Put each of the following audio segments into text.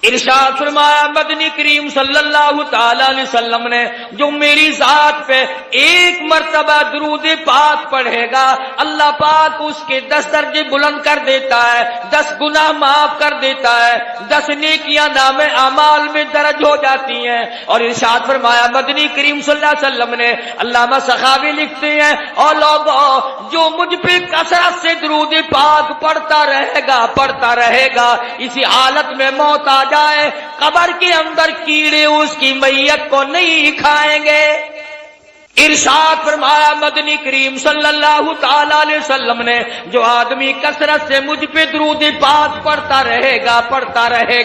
ارشاد فرمایا مدنی کریم صلی اللہ تعالی علیہ وسلم نے جو میری ذات پہ ایک مرتبہ درود پاک پڑھے گا اللہ پاک اس کے 10 درجے بلند کر دیتا ہے، 10 گناہ معاف کر دیتا ہے، 10 نیکیاں نام اعمال میں درج ہو جاتی ہیں۔ اور ارشاد فرمایا مدنی کریم صلی اللہ علیہ وسلم نے، علامہ سخاوی لکھتے ہیں اور لوگوں جو مجھ پہ کثرت سے درود پاک پڑھتا رہے گا اسی حالت میں موت آ جائے قبر کے اندر کیڑے اس کی میت کو نہیں کھائیں گے۔ ارشاد فرمایا مدنی کریم صلی اللہ تعالی علیہ وسلم نے جو آدمی کثرت سے مجھ پہ درود پاک پڑھتا رہے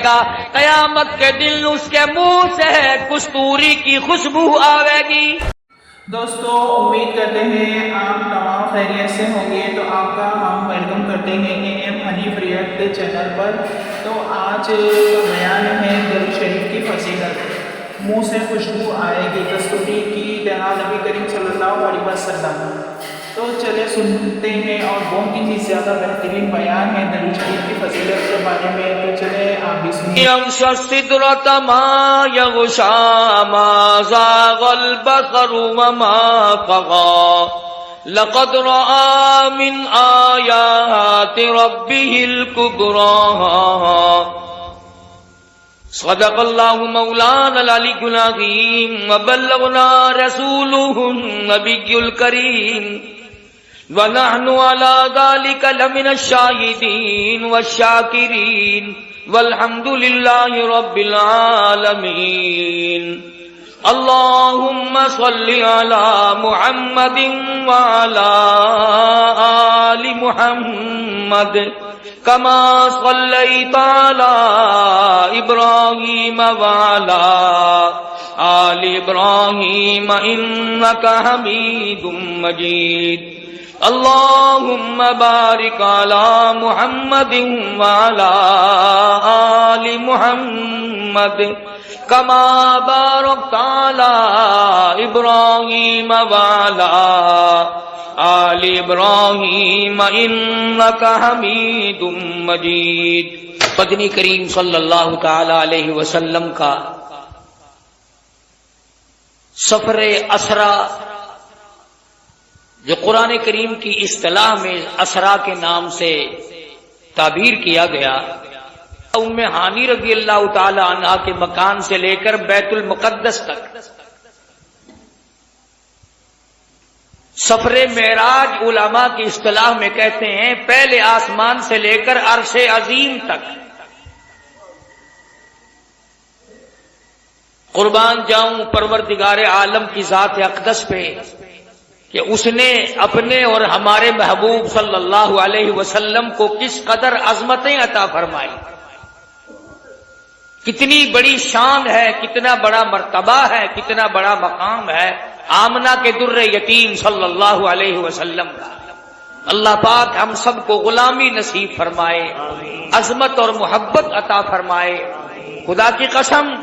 گا قیامت کے دن اس کے منہ سے کستوری کی خوشبو آئے گی۔ دوستو امید کرتے ہیں آپ تمام خیریت سے ہوں گے، تو آپ کا ہم ویلکم کرتے ہیں AM حنیف ریئیکٹ چینل پر۔ تو آج بیان ہے درود شریف کی فضیلت، منہ سے خوشبو آئے گی کستوری کی طرح نبی کریم صلی اللہ علیہ وسلم۔ تو چلے سنتے ہیں، اور بہت ہی زیادہ بہترین بیان ہے درود شریف کی فضیلت کے بارے میں، تو چلے آپ بھی سنیں۔ یغشی السدرۃ ما یغشی ما زاغ البصر وما طغى لقد رأى من آیات ربه الکبریٰ۔ صدق اللہ مولانا العلی العظیم وبلغنا رسولہ النبی الکریم ونحن على ذلك لمن الشاهدين والشاكرين والحمد لله رب العالمين۔ اللهم صل على محمد وعلى آل محمد كما صليت على إبراهيم وعلى آل إبراهيم إنك حميد مجيد۔ اللهم بارك على محمد وعلى آل محمد كما باركت على إبراهيم وعلى آل إبراهيم إنك حميد مجيد۔ مدنی کریم صلی اللہ تعالی علیہ وسلم کا سفر اسرا جو قرآن کریم کی اصطلاح میں اسرا کے نام سے تعبیر کیا گیا، ام ہانی رضی اللہ تعالی عنہا کے مکان سے لے کر بیت المقدس تک سفر معراج علماء کی اصطلاح میں کہتے ہیں پہلے آسمان سے لے کر عرش عظیم تک۔ قربان جاؤں پروردگار عالم کی ذات اقدس پہ کہ اس نے اپنے اور ہمارے محبوب صلی اللہ علیہ وسلم کو کس قدر عظمتیں عطا فرمائی، کتنی بڑی شان ہے، کتنا بڑا مرتبہ ہے، کتنا بڑا مقام ہے آمنہ کے در یتیم صلی اللہ علیہ وسلم کا۔ اللہ پاک ہم سب کو غلامی نصیب فرمائے، عظمت اور محبت عطا فرمائے۔ خدا کی قسم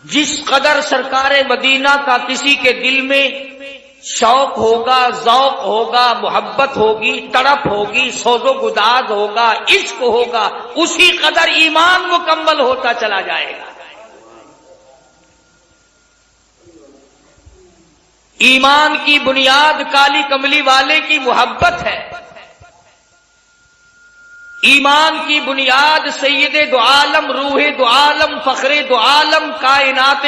جس قدر سرکار مدینہ کا کسی کے دل میں شوق ہوگا، ذوق ہوگا، محبت ہوگی، تڑپ ہوگی، سوز و گداز ہوگا، عشق ہوگا، اسی قدر ایمان مکمل ہوتا چلا جائے گا۔ ایمان کی بنیاد کالی کملی والے کی محبت ہے، ایمان کی بنیاد سید دو عالم، روح دو عالم، فخر دو عالم، کائنات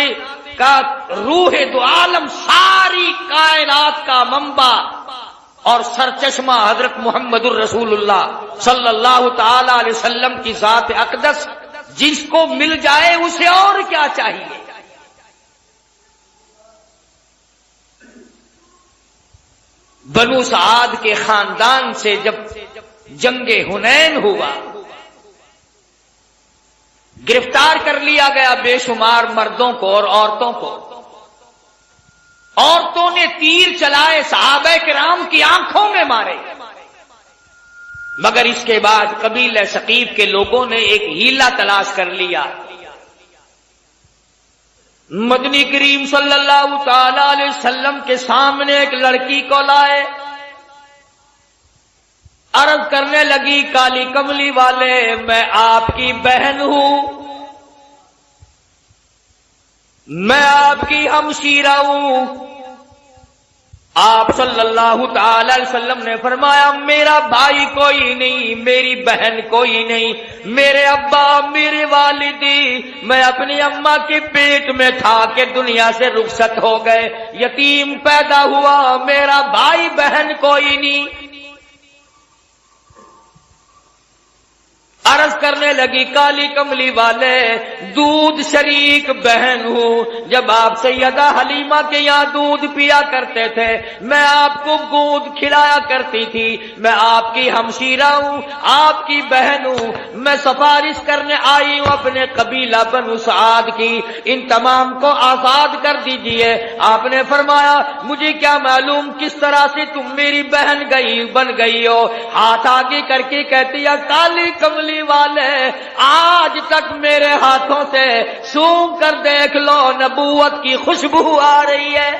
کا روح دو عالم، ساری کائنات کا منبع اور سرچشمہ حضرت محمد الرسول اللہ صلی اللہ تعالی علیہ وسلم کی ذات اقدس، جس کو مل جائے اسے اور کیا چاہیے۔ بنو سعد کے خاندان سے جب جنگ حنین ہوا، گرفتار کر لیا گیا بے شمار مردوں کو اور عورتوں کو۔ عورتوں نے تیر چلائے، صحابہ کرام کی آنکھوں میں مارے، مگر اس کے بعد قبیلہ ثقیف کے لوگوں نے ایک ہیلا تلاش کر لیا۔ مدنی کریم صلی اللہ تعالی علیہ وسلم کے سامنے ایک لڑکی کو لائے، عرض کرنے لگی کالی کملی والے میں آپ کی بہن ہوں، میں آپ کی ہمشیرہ ہوں۔ آپ صلی اللہ تعالی علیہ وسلم نے فرمایا میرا بھائی کوئی نہیں، میری بہن کوئی نہیں، میرے ابا میرے والدی میں اپنی اماں کے پیٹ میں تھا کہ دنیا سے رخصت ہو گئے، یتیم پیدا ہوا، میرا بھائی بہن کوئی نہیں۔ عرض کرنے لگی کالی کملی والے دودھ شریک بہن ہوں، جب آپ سیدہ حلیمہ کے یہاں دودھ پیا کرتے تھے میں آپ کو گود کھلایا کرتی تھی، میں آپ کی ہمشیرہ ہوں، آپ کی بہن ہوں، میں سفارش کرنے آئی ہوں اپنے قبیلہ بنو سعد کی، ان تمام کو آزاد کر دیجئے۔ آپ نے فرمایا مجھے کیا معلوم کس طرح سے تم میری بہن بن گئی ہو، ہاتھ آگے کر کے کہتی ہے کالی کملی والے آج تک میرے ہاتھوں سے سونگھ کر دیکھ لو نبوت کی خوشبو آ رہی ہے۔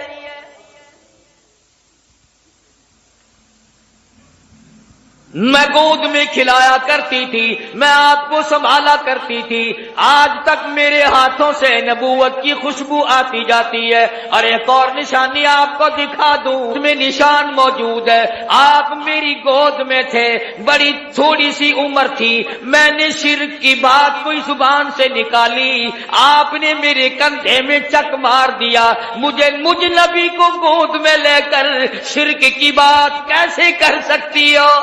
میں گود میں کھلایا کرتی تھی، میں آپ کو سنبھالا کرتی تھی، آج تک میرے ہاتھوں سے نبوت کی خوشبو آتی جاتی ہے۔ اور ایک اور نشانی آپ کو دکھا دوں، اس میں نشان موجود ہے، آپ میری گود میں تھے، بڑی تھوڑی سی عمر تھی، میں نے شرک کی بات کوئی زبان سے نکالی، آپ نے میرے کندھے میں چک مار دیا، مجھ نبی کو گود میں لے کر شرک کی بات کیسے کر سکتی ہو؟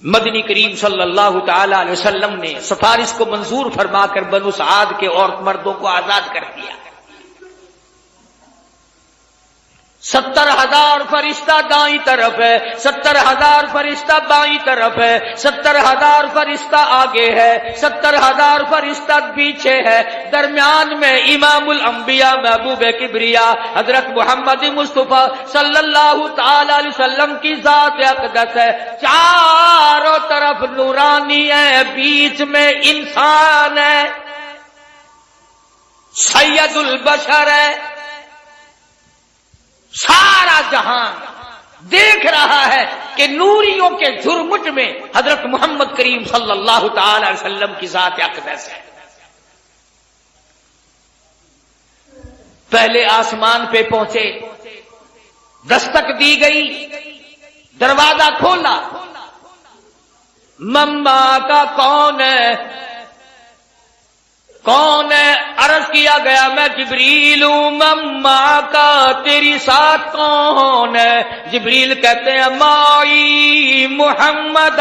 مدنی کریم صلی اللہ تعالی علیہ وسلم نے سفارش کو منظور فرما کر بنو سعد کے عورت مردوں کو آزاد کر دیا۔ 70,000 فرشتہ دائیں طرف ہے، 70,000 فرشتہ بائیں طرف ہے، 70,000 فرشتہ آگے ہے، 70,000 فرشتہ پیچھے ہے، درمیان میں امام الانبیاء محبوب کبریا حضرت محمد مصطفیٰ صلی اللہ تعالی علیہ وسلم کی ذات اقدس ہے، چاروں طرف نورانی ہے، بیچ میں انسان ہے، سید البشر ہے، سارا جہان دیکھ رہا ہے کہ نوریوں کے جھرمٹ میں حضرت محمد کریم صلی اللہ تعالی علیہ وسلم کی ذات اقدس ہے۔ پہلے آسمان پہ پہنچے، دستک دی گئی، دروازہ کھولا، مما کا کون ہے؟ کون ہے؟ عرض کیا گیا میں جبریل ہوں، مما کا تیری ساتھ کون ہے؟ جبریل کہتے ہیں مائی محمد،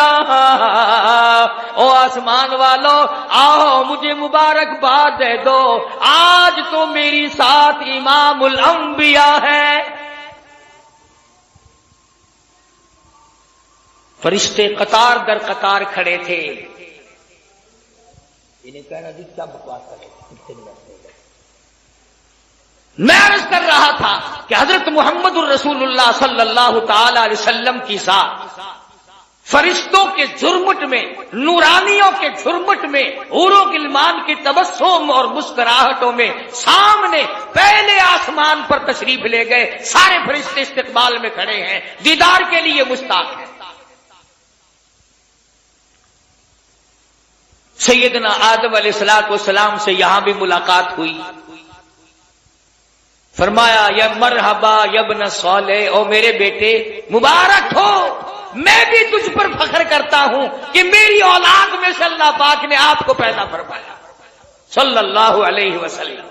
او آسمان والو آؤ مجھے مبارکباد دے دو، آج تو میری ساتھ امام الانبیاء ہے۔ فرشتے قطار در قطار کھڑے تھے، انہیں کہنا جی کیا بکواس کرے، میں عرض کر رہا تھا کہ حضرت محمد الرسول اللہ صلی اللہ تعالی علیہ وسلم کی ذات فرشتوں کے جھرمٹ میں، نورانیوں کے جھرمٹ میں، حوروں غلمان کی تبسم اور مسکراہٹوں میں سامنے پہلے آسمان پر تشریف لے گئے، سارے فرشتے استقبال میں کھڑے ہیں، دیدار کے لیے مشتاق ہیں۔ سیدنا آدم علیہ السلام سے یہاں بھی ملاقات ہوئی، فرمایا یا مرحبا یا ابن صالح، او میرے بیٹے مبارک ہو، میں بھی تجھ پر فخر کرتا ہوں کہ میری اولاد میں سے اللہ پاک نے آپ کو پیدا فرمایا صلی اللہ علیہ وسلم۔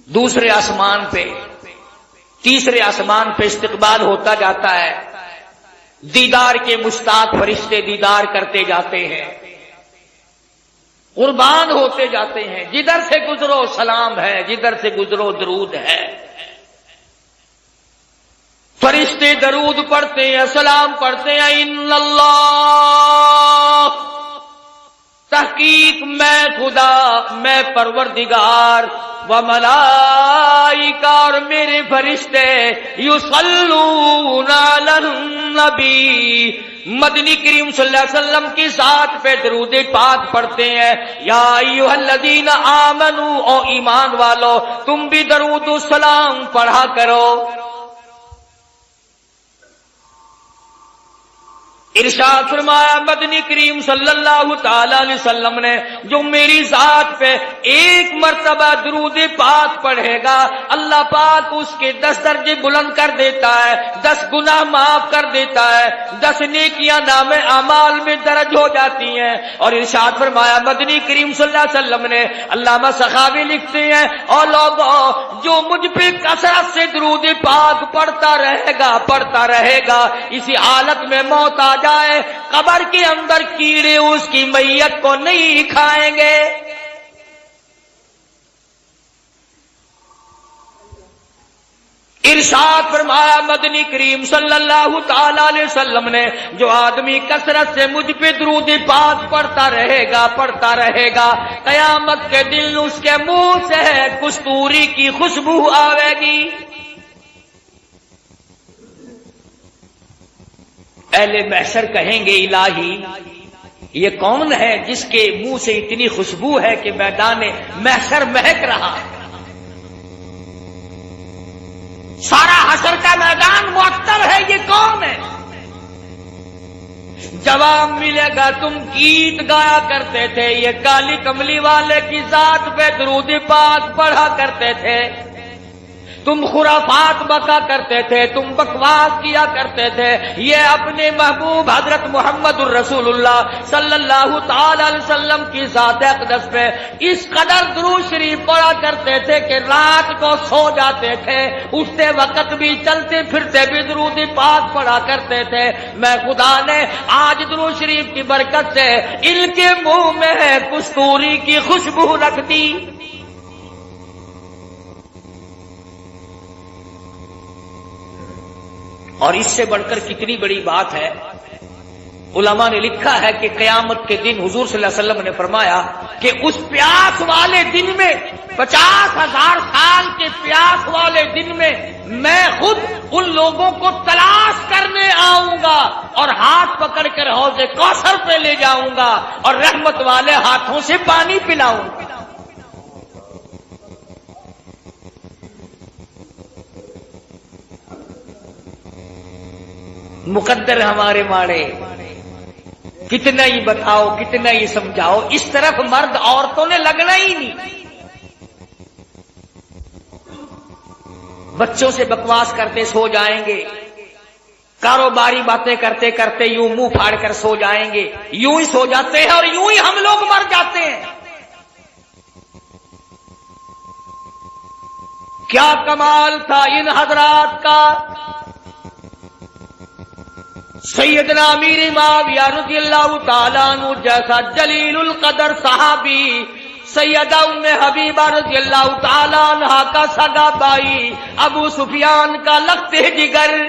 دوسرے آسمان پہ، تیسرے آسمان پہ استقبال ہوتا جاتا ہے، دیدار کے مشتاق فرشتے دیدار کرتے جاتے ہیں، قربان ہوتے جاتے ہیں، جدھر سے گزرو سلام ہے، جدھر سے گزرو درود ہے، فرشتے درود پڑھتے ہیں، سلام پڑھتے ہیں، ان اللہ، تحقیق میں خدا، میں پروردگار، و ملائکہ اور میرے فرشتے، یصلون علی النبی، مدنی کریم صلی اللہ علیہ وسلم کی ذات پہ درود پاک پڑھتے ہیں۔ یا ایھا الذین آمنوا، او ایمان والو تم بھی درود و سلام پڑھا کرو۔ ارشاد فرمایا مدنی کریم صلی اللہ تعالی علیہ وسلم نے جو میری ذات پہ ایک مرتبہ درود پاک پڑھے گا اللہ پاک اس کے 10 درجے بلند کر دیتا ہے، 10 گناہ معاف کر دیتا ہے، 10 نیکیاں نام اعمال میں درج ہو جاتی ہیں۔ اور ارشاد فرمایا مدنی کریم صلی اللہ علیہ وسلم نے، علامہ سخاوی لکھتے ہیں اور لوگوں جو مجھ پہ کثرت سے درود پاک پڑھتا رہے گا اسی حالت میں موت آ جائے قبر کے اندر کیڑے اس کی میت کو نہیں کھائیں گے۔ ارشاد فرمایا مدنی کریم صلی اللہ تعالی علیہ وسلم نے جو آدمی کثرت سے مجھ پہ درود پاک پڑھتا رہے گا قیامت کے دن اس کے منہ سے کستوری کی خوشبو آئے گی۔ اہل محشر کہیں گے الہی یہ کون ہے جس کے منہ سے اتنی خوشبو ہے کہ میدان محشر مہک رہا، سارا حشر کا میدان معطر ہے، یہ کون ہے؟ جواب ملے گا تم گیت گایا کرتے تھے، یہ کالی کملی والے کی ذات پہ درود پاک پڑھا کرتے تھے، تم خرافات بکا کرتے تھے، تم بکواس کیا کرتے تھے، یہ اپنے محبوب حضرت محمد الرسول اللہ صلی اللہ تعالی علیہ وسلم کی ذات اقدس پہ اس قدر درود شریف پڑھا کرتے تھے کہ رات کو سو جاتے تھے، اٹھتے وقت بھی چلتے پھرتے بھی درود پاک پڑھا کرتے تھے۔ میں خدا نے آج درود شریف کی برکت سے ان کے منہ میں کستوری کی خوشبو رکھ دی۔ اور اس سے بڑھ کر کتنی بڑی بات ہے، علماء نے لکھا ہے کہ قیامت کے دن حضور صلی اللہ علیہ وسلم نے فرمایا کہ اس پیاس والے دن میں 50,000 سال کے پیاس والے دن میں خود ان لوگوں کو تلاش کرنے آؤں گا اور ہاتھ پکڑ کر حوض کوثر پہ لے جاؤں گا اور رحمت والے ہاتھوں سے پانی پلاؤں گا۔ مقدر ہمارے ماڑے، کتنا ہی بتاؤ کتنا ہی سمجھاؤ، اس طرف مرد عورتوں نے لگنا ہی نہیں۔ بچوں سے بکواس کرتے سو جائیں گے، کاروباری باتیں کرتے کرتے یوں منہ پھاڑ کر سو جائیں گے، یوں ہی سو جاتے ہیں اور یوں ہی ہم لوگ مر جاتے ہیں۔ کیا کمال تھا ان حضرات کا! سیدنا امیر معاویہ رضی اللہ تعالیٰ عنہ جیسا جلیل القدر صحابی، سیدہ ام حبیبہ رضی اللہ تعالیٰ عنہ کا سگا بھائی ابو سفیان کا لخت جگر،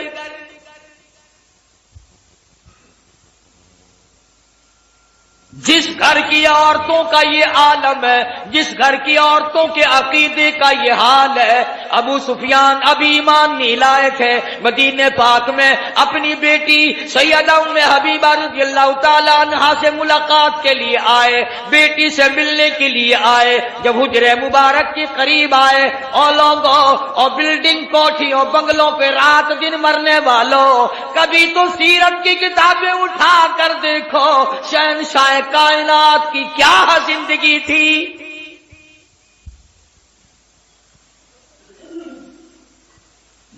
جس گھر کی عورتوں کا یہ عالم ہے، جس گھر کی عورتوں کے عقیدے کا یہ حال ہے، ابو سفیان ابھی ایمان نہیں لائے تھے، مدینے پاک میں اپنی بیٹی سیدہ ام حبیبہ رضی اللہ تعالیٰ عنہا سے ملاقات کے لیے آئے، بیٹی سے ملنے کے لیے آئے۔ جب حجرے مبارک کے قریب آئے، اور لوگوں اور بلڈنگ کوٹھیوں بنگلوں پہ رات دن مرنے والوں، کبھی تو سیرت کی کتابیں اٹھا کر دیکھو، شہنشاہ کائنات کی کیا زندگی تھی۔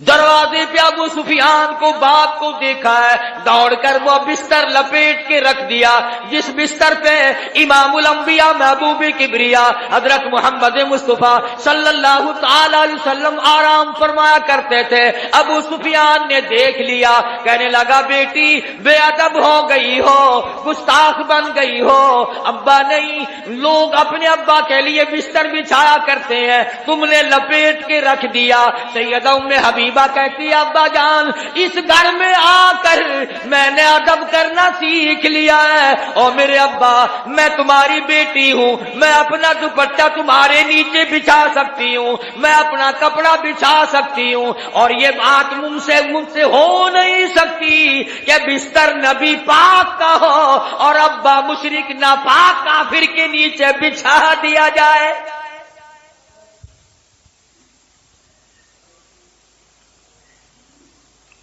دروازے پہ ابو سفیان کو باپ کو دیکھا ہے، دوڑ کر وہ بستر لپیٹ کے رکھ دیا جس بستر پہ امام الانبیاء محبوب کبریا حضرت محمد مصطفیٰ صلی اللہ تعالی علیہ وسلم آرام فرمایا کرتے تھے۔ ابو سفیان نے دیکھ لیا، کہنے لگا بیٹی بے ادب ہو گئی ہو، گستاخ بن گئی ہو، ابا نہیں، لوگ اپنے ابا کے لیے بستر بچھایا کرتے ہیں، تم نے لپیٹ کے رکھ دیا۔ سیدہ ام حبیبہ کہتی ابا جان اس گھر میں آ کر میں نے ادب کرنا سیکھ لیا ہے، اور میرے ابا میں تمہاری بیٹی ہوں، میں اپنا دوپٹہ تمہارے نیچے بچھا سکتی ہوں، میں اپنا کپڑا بچھا سکتی ہوں، اور یہ بات مجھ سے ہو نہیں سکتی کہ بستر نبی پاک کا ہو اور ابا مشرک ناپاک کافر کے نیچے بچھا دیا جائے۔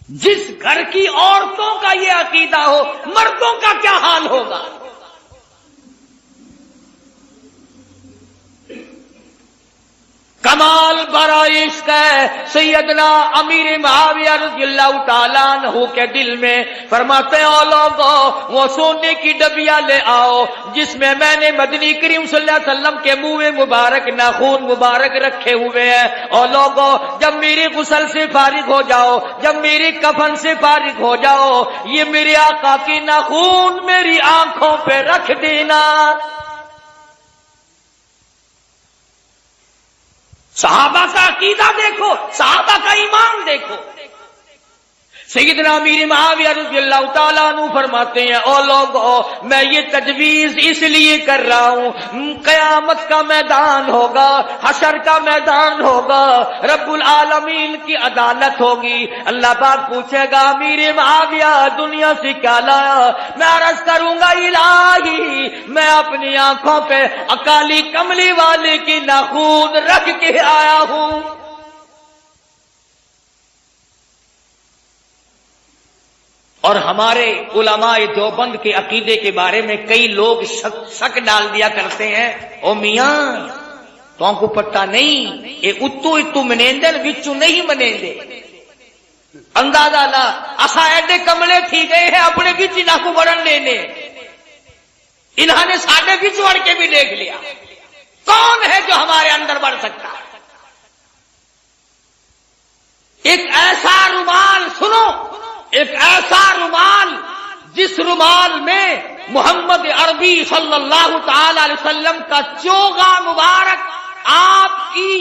جس گھر کی عورتوں کا یہ عقیدہ ہو، مردوں کا کیا حال ہوگا؟ کمال برائے عشق ہے سیدنا امیر معاویہ رضی اللہ تعالیٰ عنہ کے دل میں، فرماتے ہیں او لوگوں وہ سونے کی ڈبیا لے آؤ جس میں نے مدنی کریم صلی اللہ علیہ وسلم کے منہ مبارک ناخون مبارک رکھے ہوئے ہیں۔ او لوگوں جب میری غسل سے فارغ ہو جاؤ، جب میری کفن سے فارغ ہو جاؤ، یہ میرے آقا کی ناخون میری آنکھوں پہ رکھ دینا۔ صحابہ کا عقیدہ دیکھو، صحابہ کا ایمان دیکھو۔ سیدنا امیر معاویہ رضی اللہ تعالیٰ عنہ فرماتے ہیں او لوگو میں یہ تجویز اس لیے کر رہا ہوں، قیامت کا میدان ہوگا، حشر کا میدان ہوگا، رب العالمین کی عدالت ہوگی، اللہ پاک پوچھے گا امیر معاویہ دنیا سے کیا لایا؟ میں عرض کروں گا الہی میں اپنی آنکھوں پہ اکالی کملی والے کی ناخون رکھ کے آیا ہوں۔ اور ہمارے علماء دیوبند کے عقیدے کے بارے میں کئی لوگ شک ڈال دیا کرتے ہیں، او میاں تو کو پتہ نہیں یہ اتو منیندن وچو نہیں منیندے، اندازہ لا اسا ایڈے کملے تھی گئے ہیں اپنے بچ نہ کو بڑھن لینے، انہوں نے ساڈے بچ وڑ کے بھی دیکھ لیا، کون ہے جو ہمارے اندر بڑھ سکتا ہے؟ ایک ایسا رومال سنو، ایک ایسا رومال جس رومال میں محمد عربی صلی اللہ تعالی علیہ وسلم کا چوغا مبارک آپ کی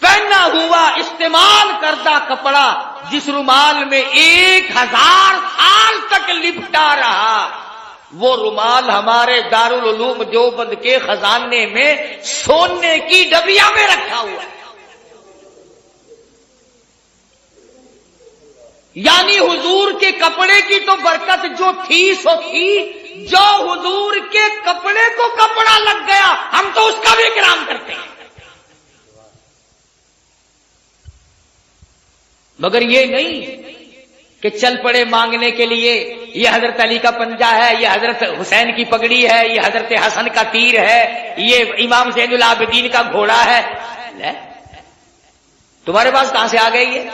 پہنا ہوا استعمال کردہ کپڑا، جس رومال میں 1000 سال تک لپٹا رہا، وہ رومال ہمارے دارالعلوم دیوبند کے خزانے میں سونے کی ڈبیا میں رکھا ہوا ہے۔ یعنی حضور کے کپڑے کی تو برکت جو تھی سو تھی، جو حضور کے کپڑے کو کپڑا لگ گیا ہم تو اس کا بھی اکرام کرتے ہیں، مگر یہ نہیں کہ چل پڑے مانگنے کے لیے یہ حضرت علی کا پنجہ ہے، یہ حضرت حسین کی پگڑی ہے، یہ حضرت حسن کا تیر ہے، یہ امام زین العابدین کا گھوڑا ہے۔ تمہارے پاس کہاں سے آ گئی یہ؟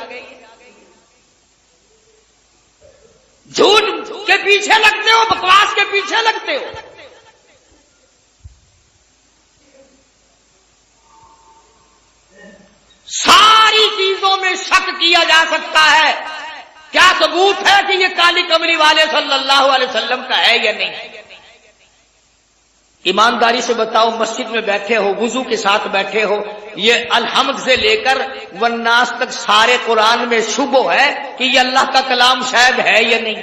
جھوٹ کے پیچھے لگتے ہو، بکواس کے پیچھے لگتے ہو۔ ساری چیزوں میں شک کیا جا سکتا ہے، کیا ثبوت ہے کہ یہ کالی کملی والے صلی اللہ علیہ وسلم کا ہے یا نہیں؟ ایمانداری سے بتاؤ، مسجد میں بیٹھے ہو، وضو کے ساتھ بیٹھے ہو، یہ الحمد سے لے کر والناس تک سارے قرآن میں شبہ ہے کہ یہ اللہ کا کلام شاید ہے یا نہیں؟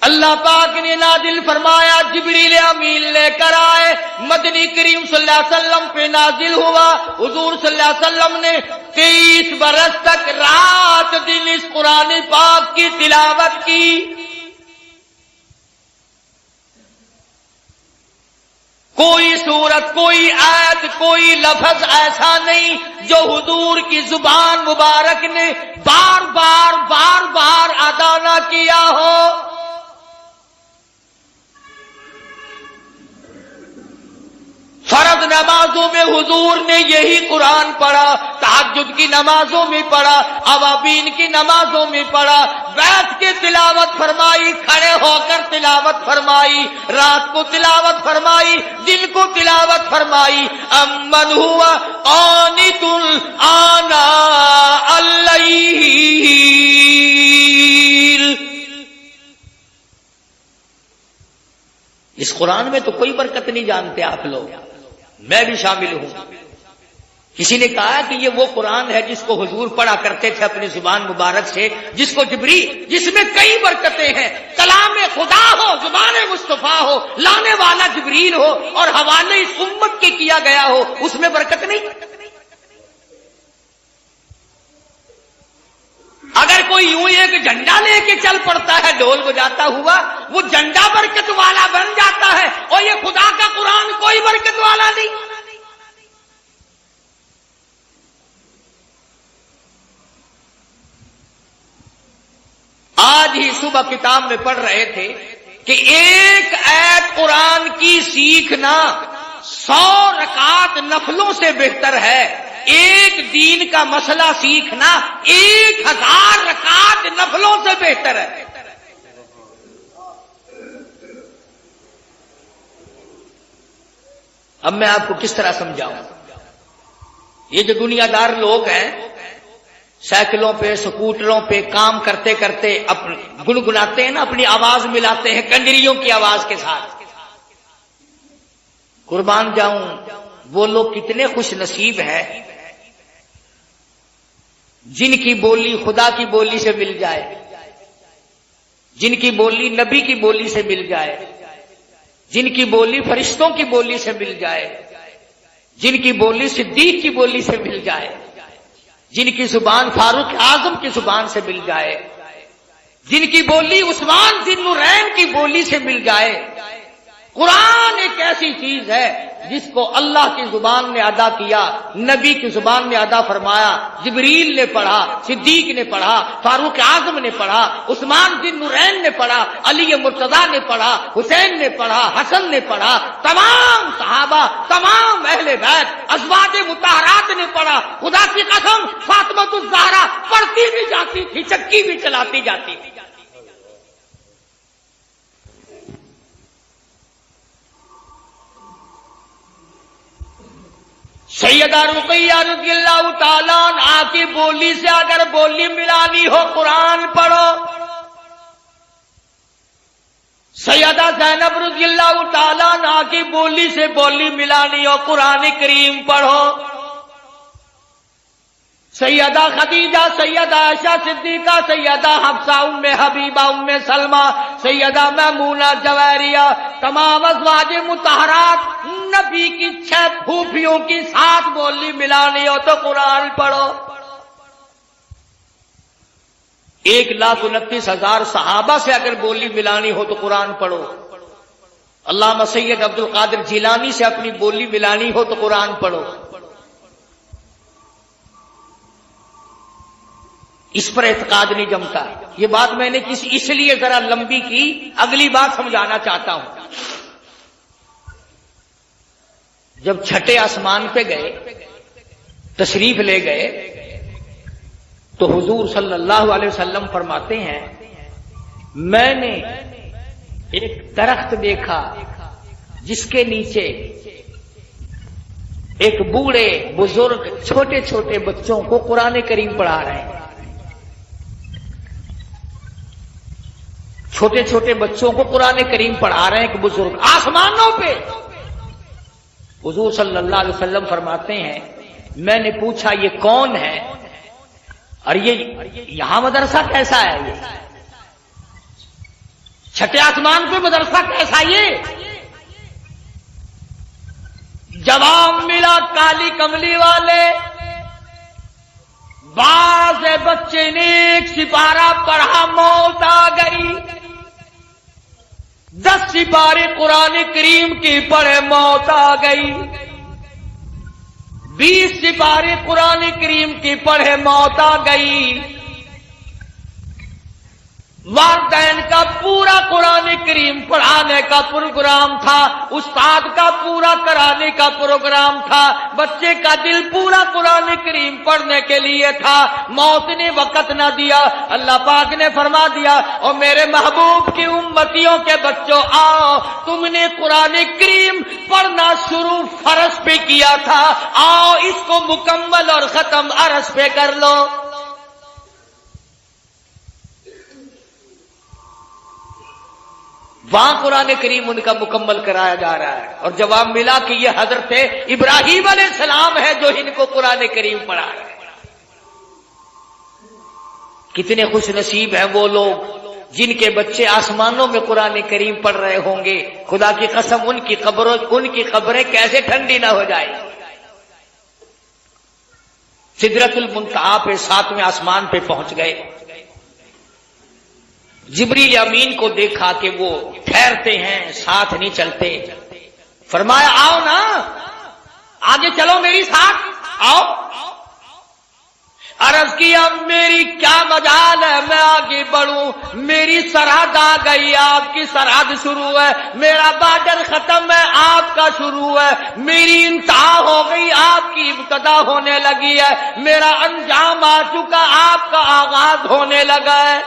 اللہ پاک نے نازل فرمایا، جبریل امین لے کر آئے، مدنی کریم صلی اللہ علیہ وسلم پہ نازل ہوا، حضور صلی اللہ علیہ وسلم نے 23 برس تک رات دن اس قرآن پاک کی تلاوت کی۔ کوئی سورت، کوئی آیت، کوئی لفظ ایسا نہیں جو حضور کی زبان مبارک نے بار بار ادا نہ کیا ہو۔ فرض نمازوں میں حضور نے یہی قرآن پڑھا، تہجد کی نمازوں میں پڑھا، اوابین کی نمازوں میں پڑھا، بیٹھ کے تلاوت فرمائی، کھڑے ہو کر تلاوت فرمائی، رات کو تلاوت فرمائی، دن کو تلاوت فرمائی۔ امن ہوا قانت آناء اللیل، اس قرآن میں تو کوئی برکت نہیں جانتے آپ لوگ، میں بھی شامل ہوں۔ کسی نے کہا کہ یہ وہ قرآن ہے جس کو حضور پڑھا کرتے تھے اپنی زبان مبارک سے، جس کو جس میں کئی برکتیں ہیں، کلام خدا ہو، زبان مصطفیٰ ہو، لانے والا جبریل ہو اور حوالے اس امت کے کیا گیا ہو، اس میں برکت نہیں؟ اگر کوئی یوں ایک جھنڈا لے کے چل پڑتا ہے ڈھول بجاتا ہوا، وہ جھنڈا برکت والا بن جاتا ہے، اور یہ خدا کا قرآن کوئی برکت والا نہیں۔ آج ہی صبح کتاب میں پڑھ رہے تھے کہ ایک آیت قرآن کی سیکھنا 100 رکعت نفلوں سے بہتر ہے، ایک دین کا مسئلہ سیکھنا 1000 رکعت نفلوں سے بہتر ہے۔ اب میں آپ کو کس طرح سمجھاؤں؟ یہ جو دنیا دار لوگ ہیں سائیکلوں پہ سکوٹروں پہ کام کرتے کرتے گنگناتے ہیں نا، اپنی آواز ملاتے ہیں کنجریوں کی آواز کے ساتھ، قربان جاؤں وہ لوگ کتنے خوش نصیب ہیں جن کی بولی خدا کی بولی سے مل جائے، جن کی بولی نبی کی بولی سے مل جائے، جن کی بولی فرشتوں کی بولی سے مل جائے، جن کی بولی صدیق کی بولی سے مل جائے، جن کی زبان فاروق اعظم کی زبان سے مل جائے، جن کی بولی عثمان ذی النورین کی بولی سے مل جائے۔ قرآن ایک ایسی چیز ہے جس کو اللہ کی زبان نے ادا کیا، نبی کی زبان نے ادا فرمایا، جبریل نے پڑھا، صدیق نے پڑھا، فاروق اعظم نے پڑھا، عثمان ذی النورین نے پڑھا، علی مرتضیٰ نے پڑھا، حسین نے پڑھا، حسن نے پڑھا، تمام صحابہ، تمام اہل بیت، ازواج مطہرات نے پڑھا۔ خدا کی قسم فاطمہ الزہرا پڑھتی بھی جاتی تھی، چکی بھی چلاتی جاتی تھی۔ سیدہ رقیہ رضی اللہ تعالیٰ عنہا کی بولی سے اگر بولی ملانی ہو قرآن پڑھو، سیدہ زینب رضی اللہ تعالیٰ عنہا کی بولی سے بولی ملانی ہو قرآن کریم پڑھو، سیدہ خدیجہ، سیدہ عائشہ صدیقہ، سیدہ حفصہ، ام حبیبہ، ام سلمہ، سیدہ میمونہ جویریہ، تمام ازواج مطہرات، نبی کی 6 پھوپھیوں کی 7 بولی ملانی ہو تو قرآن پڑھو۔ 1,29,000 صحابہ سے اگر بولی ملانی ہو تو قرآن پڑھو۔ علامہ سید عبد القادر جیلانی سے اپنی بولی ملانی ہو تو قرآن پڑھو۔ اس پر اعتقاد نہیں جمتا۔ یہ بات میں نے اس لیے ذرا لمبی کی، اگلی بات سمجھانا چاہتا ہوں۔ جب چھٹے آسمان پہ گئے، تشریف لے گئے، تو حضور صلی اللہ علیہ وسلم فرماتے ہیں میں نے ایک درخت دیکھا جس کے نیچے ایک بوڑھے بزرگ چھوٹے چھوٹے بچوں کو قرآن کریم پڑھا رہے ہیں، چھوٹے چھوٹے بچوں کو قرآن کریم پڑھا رہے ہیں ایک بزرگ آسمانوں پہ۔ حضور صلی اللہ علیہ وسلم فرماتے ہیں میں نے پوچھا یہ کون ہے اور یہ یہاں مدرسہ کیسا ہے؟ یہ چھٹے آسمان پہ مدرسہ کیسا؟ یہ جواب ملا کالی کملی والے، بعض بچے نے ایک سپارہ پڑھا موت آ گئی، 10 سپارے قرآن کریم کی پڑھے موت آ گئی، 20 سپارے قرآن کریم کی پڑھے موت آ گئی، والدین کا پورا قرآن کریم پڑھانے کا پروگرام تھا، استاد کا پورا کرانے کا پروگرام تھا، بچے کا دل پورا قرآن کریم پڑھنے کے لیے تھا، موت نے وقت نہ دیا۔ اللہ پاک نے فرما دیا اور میرے محبوب کی امتیوں کے بچوں آؤ، تم نے قرآن کریم پڑھنا شروع فرض پہ کیا تھا، آؤ اس کو مکمل اور ختم عرض پہ کر لو۔ وہاں قرآن کریم ان کا مکمل کرایا جا رہا ہے، اور جواب ملا کہ یہ حضرت ابراہیم علیہ السلام ہے جو ان کو قرآن کریم پڑھا رہا ہے۔ کتنے خوش نصیب ہیں وہ لوگ جن کے بچے آسمانوں میں قرآن کریم پڑھ رہے ہوں گے۔ خدا کی قسم ان کی قبریں کیسے ٹھنڈی نہ ہو جائے۔ سدرۃ المنتہا پہ 7ویں آسمان پہ پہنچ گئے، جبریل امین کو دیکھا کہ وہ ٹھہرتے ہیں، ساتھ نہیں چلتے، فرمایا آؤ نا آگے چلو میری ساتھ آؤ۔ عرض کیا میری کیا مجال ہے، میں آگے بڑھوں، میری سرحد آ گئی، آپ کی سرحد شروع ہے، میرا بارڈر ختم ہے، آپ کا شروع ہے، میری انتہا ہو گئی، آپ کی ابتدا ہونے لگی ہے، میرا انجام آ چکا، آپ کا آغاز ہونے لگا ہے۔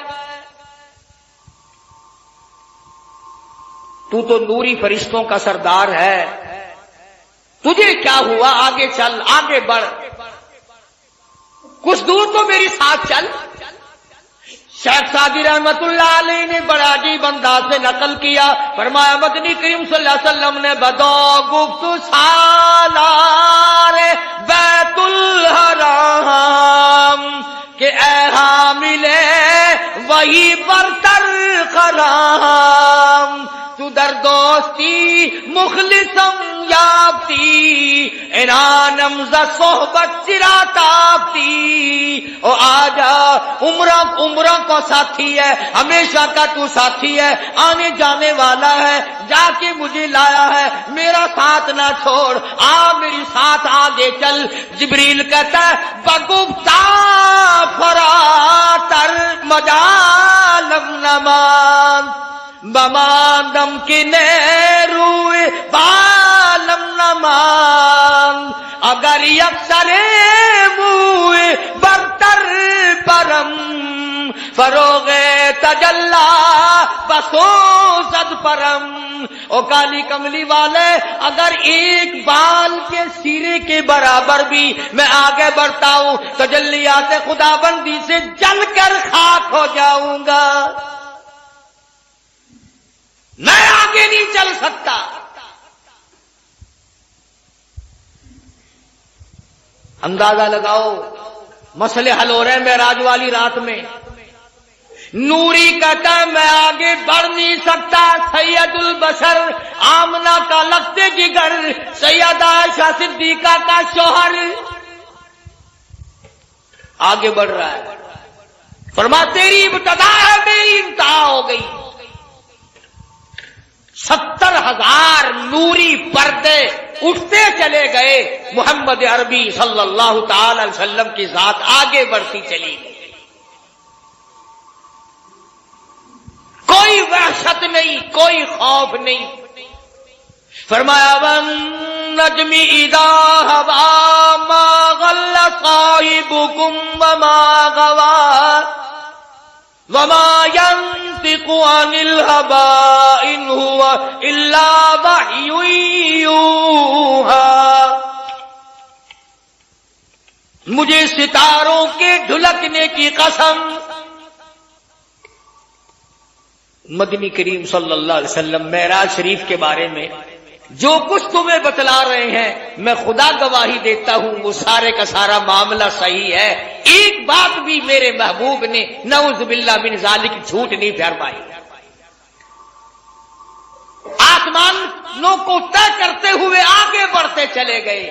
تو نوری فرشتوں کا سردار ہے، تجھے کیا ہوا؟ آگے چل، آگے بڑھ، کچھ دور تو میری ساتھ چل۔ شیخ سعدی رحمت اللہ علیہ نے بڑا عجیب انداز سے نقل کیا، فرمایا مدنی کریم صلی اللہ علیہ وسلم نے بدو گفت سالار بیت الحرام کہ اے حامل وہی برتر خرام، تو در دوستی مخلصم یافتی انانم ز صحبت چرا تافتی۔ او آجا، عمرہ کو ساتھی ہے، ہمیشہ کا تو ساتھی ہے، آنے جانے والا ہے، جا کے مجھے لایا ہے، میرا ساتھ نہ چھوڑ، آ میری ساتھ آگے چل۔ جبریل کہتا ہے بگفتا فراتر مجالم نمان بماندم کی نیروی بالم نمان، اگر یکسر موی برتر پرم فروغ تجلا بسوزد پرم۔ او کالی کملی والے، اگر ایک بال کے سیرے کے برابر بھی میں آگے بڑھتا ہوں، تجلیات خدا بندی سے جل کر خاک ہو جاؤں گا، میں آگے نہیں چل سکتا۔ اندازہ لگاؤ، مسئلے حل ہو رہے ہیں معراج والی رات میں، نوری کہتا ہے میں آگے بڑھ نہیں سکتا، سید البشر آمنہ کا لگتے جگر، سیدہ عائشہ صدیقہ کا شوہر آگے بڑھ رہا ہے، فرما تیری ابتدا ہے، میری انتہا ہو گئی۔ 70,000 نوری پردے اٹھتے چلے گئے، محمد عربی صلی اللہ تعالی علیہ وسلم کی ذات آگے بڑھتی چلی گئی، کوئی وحشت نہیں، کوئی خوف نہیں۔ فرمایا وَالنَّجْمِ إِذَا هَوَىٰ مَا ضَلَّ صَاحِبُكُمْ وَمَا غَوَىٰ وَمَا يَنطِقُ عَنِ الْهَوَىٰ إِنْ هُوَ إِلَّا وَحْيٌ يُوحَىٰ۔ مجھے ستاروں کے ڈھلکنے کی قسم، مدنی کریم صلی اللہ علیہ وسلم معراج شریف کے بارے میں جو کچھ تمہیں بتلا رہے ہیں، میں خدا گواہی دیتا ہوں وہ سارے کا سارا معاملہ صحیح ہے، ایک بات بھی میرے محبوب نے نعوذ باللہ من ذالک جھوٹ نہیں فرمائی۔ آسمانوں کو طے کرتے ہوئے آگے بڑھتے چلے گئے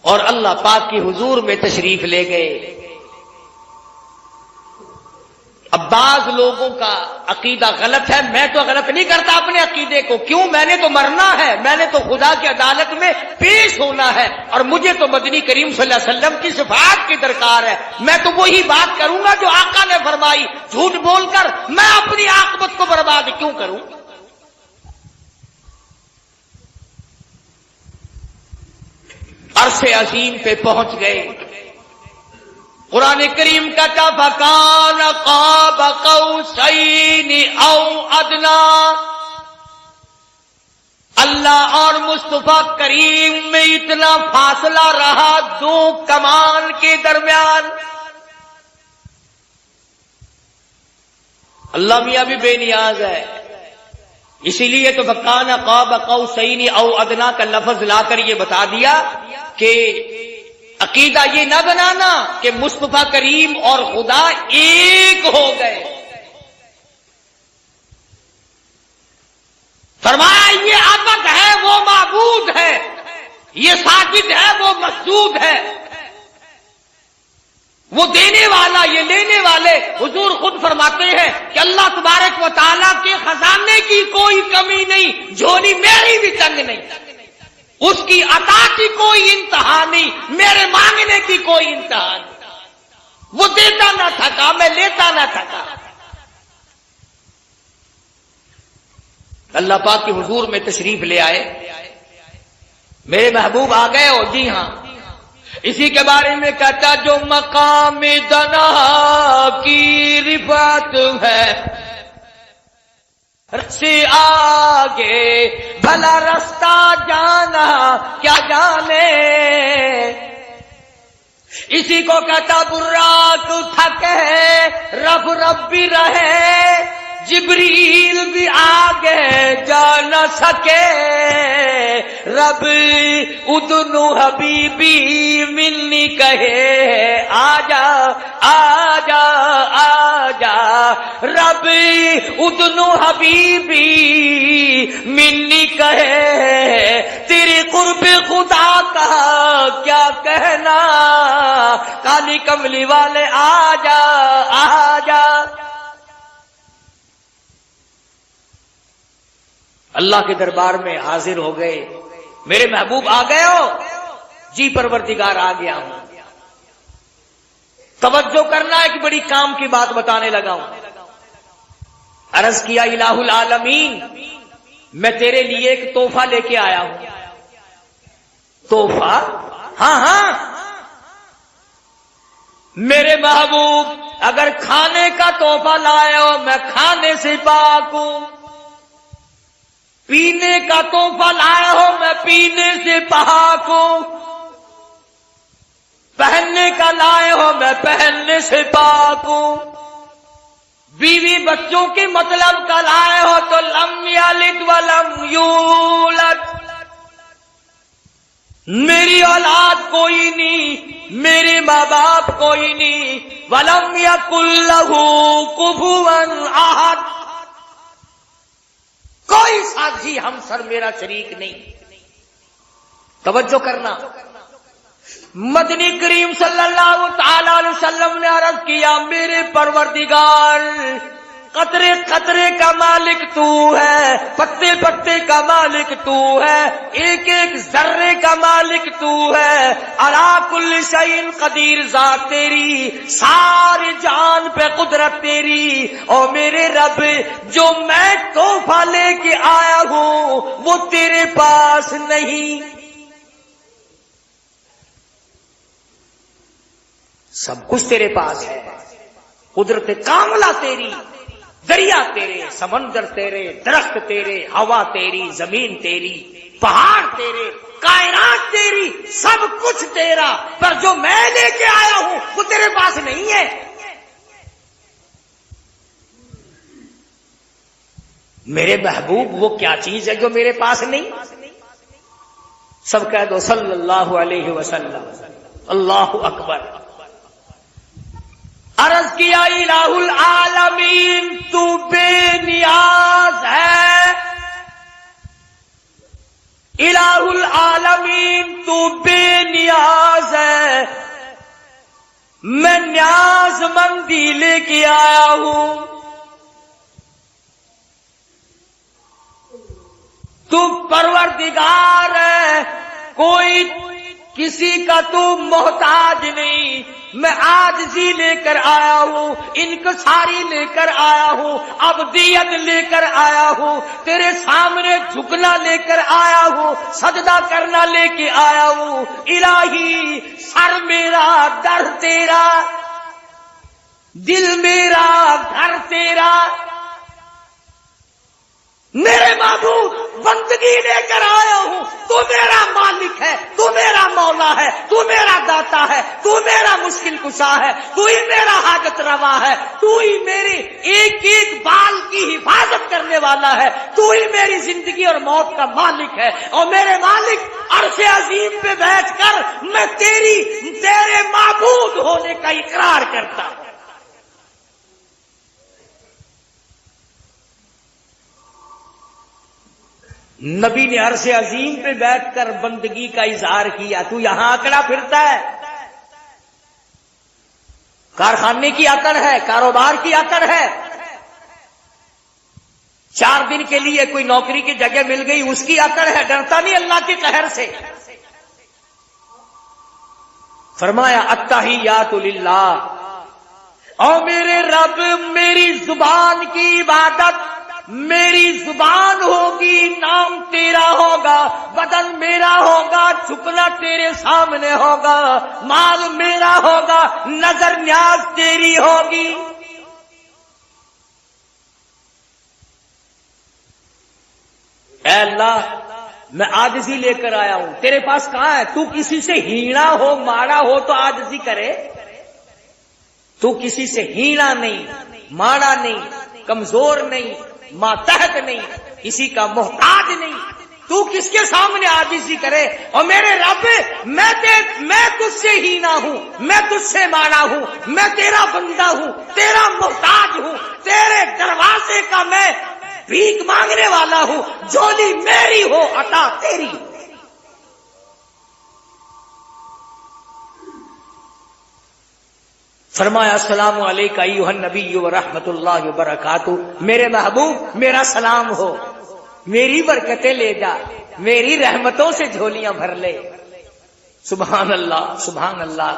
اور اللہ پاک کی حضور میں تشریف لے گئے۔ اب بعض لوگوں کا عقیدہ غلط ہے، میں تو غلط نہیں کرتا اپنے عقیدے کو، کیوں؟ میں نے تو مرنا ہے، میں نے تو خدا کی عدالت میں پیش ہونا ہے، اور مجھے تو مدنی کریم صلی اللہ علیہ وسلم کی شفاعت کی درکار ہے، میں تو وہی بات کروں گا جو آقا نے فرمائی، جھوٹ بول کر میں اپنی عاقبت کو برباد کیوں کروں؟ عرش عظیم پہ پہنچ گئے، قرآن کریم کہتا فَكَانَ قَابَ قَوْسَيْنِ أَوْ أَدْنَىٰ، اللہ اور مصطفیٰ کریم میں اتنا فاصلہ رہا دو کمان کے درمیان۔ اللہ میاں بھی بے نیاز ہے، اسی لیے تو فَكَانَ قَابَ قَوْسَيْنِ أَوْ أَدْنَىٰ کا لفظ لا کر یہ بتا دیا کہ عقیدہ یہ نہ بنانا کہ مصطفیٰ کریم اور خدا ایک ہو گئے۔ فرمایا یہ عبد ہے وہ معبود ہے، یہ ساجد ہے وہ مسجود ہے، وہ دینے والا یہ لینے والے۔ حضور خود فرماتے ہیں کہ اللہ تبارک و تعالیٰ کے خزانے کی کوئی کمی نہیں، جھولی میری بھی تنگ نہیں، اس کی عطا کی کوئی انتہا نہیں، میرے مانگنے کی کوئی انتہا نہیں۔ وہ دیتا نہ تھکا، میں لیتا نہ تھکا۔ اللہ پاک کے حضور میں تشریف لے آئے، میرے محبوب آ گئے ہو؟ جی ہاں۔ اسی کے بارے میں کہتا جو مقام دنا کی رفعت ہے، سے آگے بھلا رستہ جانا کیا جانے، اسی کو کہتا براق تھکے رب رب بھی رہے، جبریل بھی آگے جا نہ سکے، رب ادنو حبیبی ملنی کہے آجا آجا آجا، رب ادنو حبیبی ملنی کہے، تیری قرب خدا کا کیا کہنا، کالی کملی والے آجا آجا۔ اللہ کے دربار میں حاضر ہو گئے، میرے محبوب آ گئے ہو؟ جی پروردگار آ گیا ہوں۔ توجہ کرنا ہے کہ بڑی کام کی بات بتانے لگا ہوں۔ عرض کیا الہ العالمین، میں تیرے لیے ایک تحفہ لے کے آیا ہوں۔ تحفہ؟ ہاں ہاں میرے محبوب، اگر کھانے کا تحفہ لائے ہو میں کھانے سے پاک ہوں، پینے کا تحفہ لائے ہو میں پینے سے پاک ہوں، پہننے کا لائے ہو میں پہننے سے پاک ہوں، بیوی بچوں کے مطلب کا لائے ہو تو لم یلد ولم یولد، میری اولاد کوئی نہیں، میرے ماں باپ کوئی نہیں، ولم یکن لہ کفوا احد، کوئی ساتھی ہمسر میرا شریک نہیں۔ توجہ کرنا، مدنی کریم صلی اللہ تعالی علیہ وسلم نے عرض کیا میرے پروردگار، قطرے قطرے کا مالک تو ہے، پتے پتے کا مالک تو ہے، ایک ایک ذرے کا مالک تو ہے، علی کل شیء قدیر ذات تیری، ساری جان پہ قدرت تیری۔ اور میرے رب جو میں تحفہ لے کے آیا ہوں وہ تیرے پاس نہیں، سب کچھ تیرے پاس ہے، قدرت کاملہ تیری، دریا تیرے، سمندر تیرے، درخت تیرے، ہوا تیری، زمین تیری، پہاڑ تیرے، کائنات تیری، سب کچھ تیرا، پر جو میں لے کے آیا ہوں وہ تیرے پاس نہیں ہے۔ میرے محبوب وہ کیا چیز ہے جو میرے پاس نہیں؟ سب کہہ دو صلی اللہ علیہ وسلم، اللہ اکبر۔ عرض کیا الہ العالمین تو بے نیاز ہے، الہ العالمین تو بے نیاز ہے، میں نیاز مندی لے کے آیا ہوں، تو پروردگار ہے، کوئی کسی کا تو محتاج نہیں، میں عاجزی لے کر آیا ہوں، انکساری لے کر آیا ہوں، عبدیت لے کر آیا ہوں، تیرے سامنے جھکنا لے کر آیا ہوں، سجدہ کرنا لے کے آیا ہوں۔ الہی سر میرا در تیرا، دل میرا گھر تیرا، میرے معبود بندگی لے کر آیا ہوں، تو میرا مالک ہے، تو میرا مولا ہے، تو میرا داتا ہے، تو میرا مشکل کشا ہے، تو ہی میرا حاجت روا ہے، تو ہی میری ایک ایک بال کی حفاظت کرنے والا ہے، تو ہی میری زندگی اور موت کا مالک ہے۔ اور میرے مالک عرش عظیم پہ بیٹھ کر میں تیرے معبود ہونے کا اقرار کرتا ہوں۔ نبی نے عرش عظیم پہ بیٹھ کر بندگی کا اظہار کیا، تو یہاں اکڑا پھرتا ہے، کارخانے کی اکڑ ہے، کاروبار کی اکڑ ہے، 4 دن کے لیے کوئی نوکری کی جگہ مل گئی، اس کی اکڑ ہے، ڈرتا نہیں اللہ کے قہر سے۔ فرمایا التحیات للہ، اور میرے رب میری زبان کی عبادت، میری زبان ہوگی، نام تیرا ہوگا، بدن میرا ہوگا، جھکنا تیرے سامنے ہوگا، مال میرا ہوگا، نظر نیاز تیری ہوگی۔ اے اللہ میں عاجزی لے کر آیا ہوں، تیرے پاس کہاں ہے؟ تو کسی سے ہینا ہو، مارا ہو تو عاجزی کرے، تو کسی سے ہینا نہیں، مارا نہیں، کمزور نہیں، ماتحت نہیں، کسی کا محتاج نہیں، تو کس کے سامنے عاجزی کرے؟ اور میرے رب میں تجھ سے ہینا ہوں، میں تجھ سے مارا ہوں، میں تیرا بندہ ہوں، تیرا محتاج ہوں، تیرے دروازے کا میں بھیک مانگنے والا ہوں، جھولی میری ہو عطا تیری۔ فرمایا السلام علیکہ ایھا النبی ورحمۃ اللہ وبرکاتہ، میرے محبوب میرا سلام ہو، میری برکتیں لے جا، میری رحمتوں سے جھولیاں بھر لے۔ سبحان اللہ سبحان اللہ،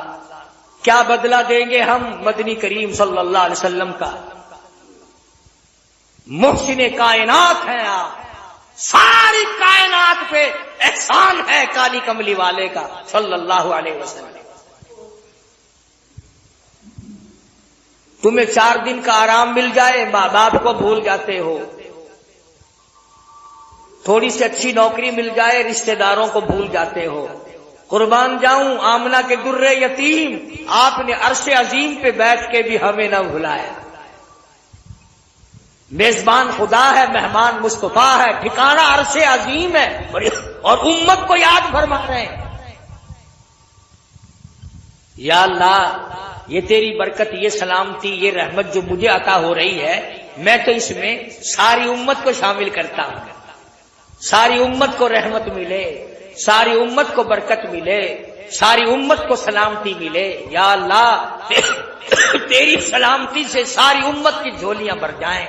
کیا بدلہ دیں گے ہم مدنی کریم صلی اللہ علیہ وسلم کا؟ محسن کائنات ہیں آپ، ساری کائنات پہ احسان ہے کالی کملی والے کا صلی اللہ علیہ وسلم۔ تمہیں 4 دن کا آرام مل جائے، ماں باپ کو بھول جاتے ہو، تھوڑی سی اچھی نوکری مل جائے، رشتہ داروں کو بھول جاتے ہو۔ قربان جاؤں آمنہ کے در یتیم، آپ نے عرش عظیم پہ بیٹھ کے بھی ہمیں نہ بھلایا۔ میزبان خدا ہے، مہمان مصطفیٰ ہے، ٹھکانہ عرش عظیم ہے، اور امت کو یاد فرما رہے ہیں۔ یا اللہ یہ تیری برکت، یہ سلامتی، یہ رحمت جو مجھے عطا ہو رہی ہے، میں تو اس میں ساری امت کو شامل کرتا ہوں، ساری امت کو رحمت ملے، ساری امت کو برکت ملے، ساری امت کو سلامتی ملے۔ یا اللہ تیری سلامتی سے ساری امت کی جھولیاں بھر جائیں۔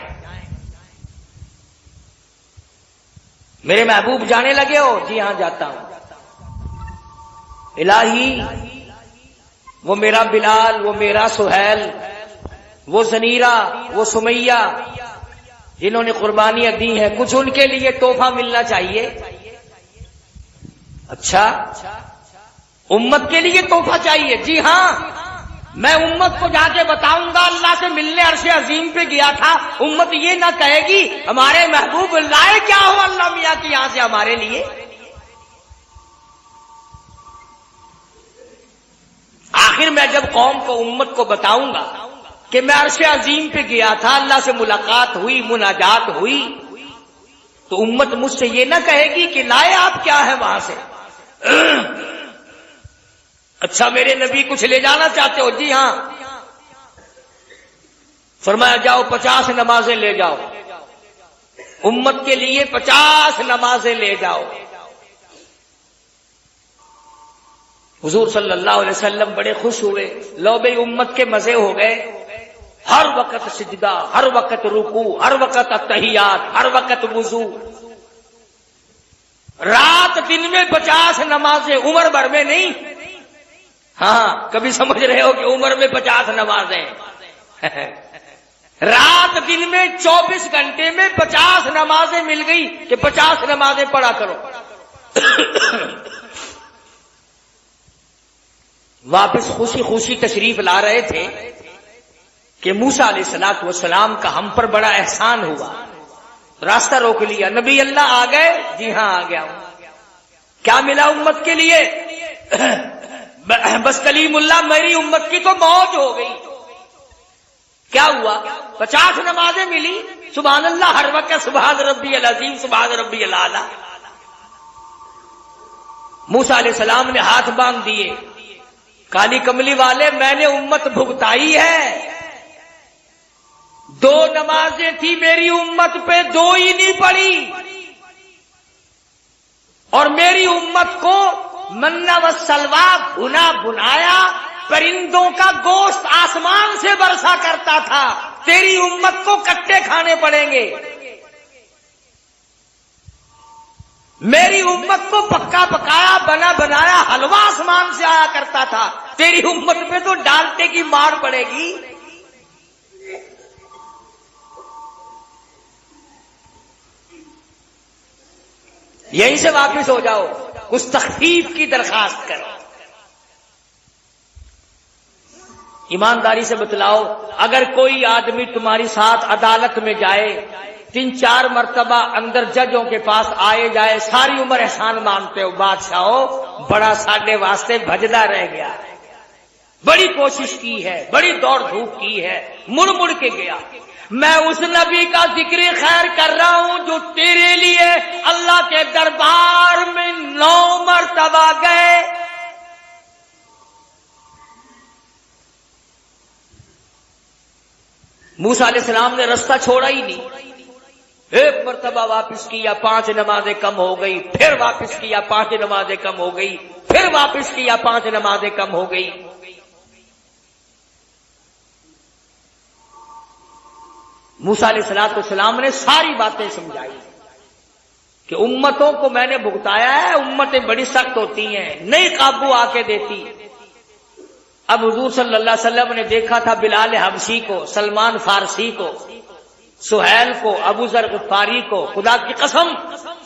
میرے محبوب جانے لگے ہو؟ جی ہاں جاتا ہوں۔ الہی وہ میرا بلال، وہ میرا سہیل، وہ زنیرہ، وہ سمیہ جنہوں نے قربانیاں دی ہیں، کچھ ان کے لیے تحفہ ملنا چاہیے۔ اچھا امت کے لیے تحفہ چاہیے؟ جی ہاں، میں امت کو جا کے بتاؤں گا اللہ سے ملنے عرش عظیم پہ گیا تھا، امت یہ نہ کہے گی ہمارے محبوب لائے کیا ہو اللہ میاں کی یہاں سے ہمارے لیے۔ آخر میں جب قوم کو امت کو بتاؤں گا کہ میں عرش عظیم پہ گیا تھا، اللہ سے ملاقات ہوئی، مناجات ہوئی، تو امت مجھ سے یہ نہ کہے گی کہ لائے آپ کیا ہے وہاں سے۔ اچھا میرے نبی کچھ لے جانا چاہتے ہو؟ جی ہاں۔ فرمایا جاؤ 50 نمازیں لے جاؤ، امت کے لیے 50 نمازیں لے جاؤ۔ حضور صلی اللہ علیہ وسلم بڑے خوش ہوئے، لو بھئی امت کے مزے ہو گئے، ہر وقت سجدہ، ہر وقت رکوع، ہر وقت التحیات، ہر وقت وضو، رات دن میں 50 نمازیں، عمر بھر میں نہیں۔ ہاں کبھی سمجھ رہے ہو کہ عمر میں 50 نمازیں، رات دن میں 24 گھنٹے میں 50 نمازیں مل گئی کہ 50 نمازیں پڑھا کرو۔ واپس خوشی خوشی تشریف لا رہے تھے کہ موسیٰ علیہ السلام کا ہم پر بڑا احسان ہوا، راستہ روک لیا۔ نبی اللہ آ گئے؟ جی ہاں آ گیا ہوں۔ کیا ملا امت کے لیے؟ بس کلیم اللہ میری امت کی تو موج ہو گئی۔ کیا ہوا؟ 50 نمازیں ملی، سبحان اللہ ہر وقت، سبحان ربی العظیم، سبحان ربی الاعلی۔ موسیٰ علیہ السلام نے ہاتھ باندھ دیے، کالی کملی والے میں نے امت بھگتائی ہے، 2 نمازیں تھی میری امت پہ، 2 ہی نہیں پڑھی، اور میری امت کو منا و سلوا بھنا بنایا پرندوں کا گوشت آسمان سے برسا کرتا تھا، تیری امت کو کٹے کھانے پڑیں گے۔ میری امت کو پکا پکایا بنا بنایا حلوہ آسمان سے آیا کرتا تھا، تیری امت پہ تو ڈالتے کی مار پڑے گی۔ یہیں سے واپس ہو جاؤ، اس تخفیف کی درخواست کرو۔ ایمانداری سے بتلاؤ، اگر کوئی آدمی تمہاری ساتھ عدالت میں جائے، 3-4 مرتبہ اندر ججوں کے پاس آئے جائے، ساری عمر احسان مانتے ہو، بادشاہو بڑا ساڈے واسطے بھجدا رہ گیا، بڑی کوشش کی ہے، بڑی دوڑ دھوپ کی ہے، مڑ مڑ کے گیا، میں اس نبی کا ذکر خیر کر رہا ہوں جو تیرے لیے اللہ کے دربار میں 9 مرتبہ گئے۔ موسیٰ علیہ السلام نے رستہ چھوڑا ہی نہیں، 1 مرتبہ واپس کیا، 5 نمازیں کم ہو گئی، پھر واپس کیا، 5 نمازیں کم ہو گئی، پھر واپس کیا، 5 نمازیں کم ہو گئی۔ موسیٰ علیہ السلام نے ساری باتیں سمجھائی کہ امتوں کو میں نے بھگتایا ہے، امتیں بڑی سخت ہوتی ہیں، نہیں قابو آ کے دیتی۔ اب حضور صلی اللہ علیہ وسلم نے دیکھا تھا بلال حبشی کو، سلمان فارسی کو، سہیل کو، ابو ذر غفاری کو، خدا کی قسم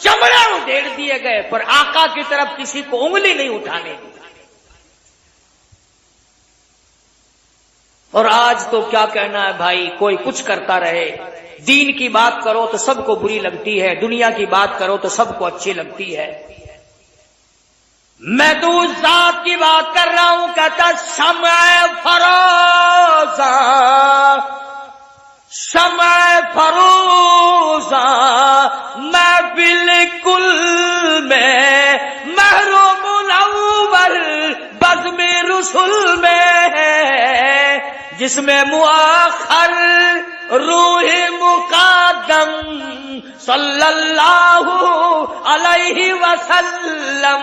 چمڑے ادھیڑ دیے گئے، پر آقا کی طرف کسی کو انگلی نہیں اٹھانے دی۔ اور آج تو کیا کہنا ہے بھائی، کوئی کچھ کرتا رہے، دین کی بات کرو تو سب کو بری لگتی ہے، دنیا کی بات کرو تو سب کو اچھی لگتی ہے۔ میں تو اس ذات کی بات کر رہا ہوں، کہتا شمع فروزاں، شمع فروزاں میں بالکل میں محروم الاول بزم رسول میں ہے، جس میں مؤخر روح مقدم صلی اللہ علیہ وسلم،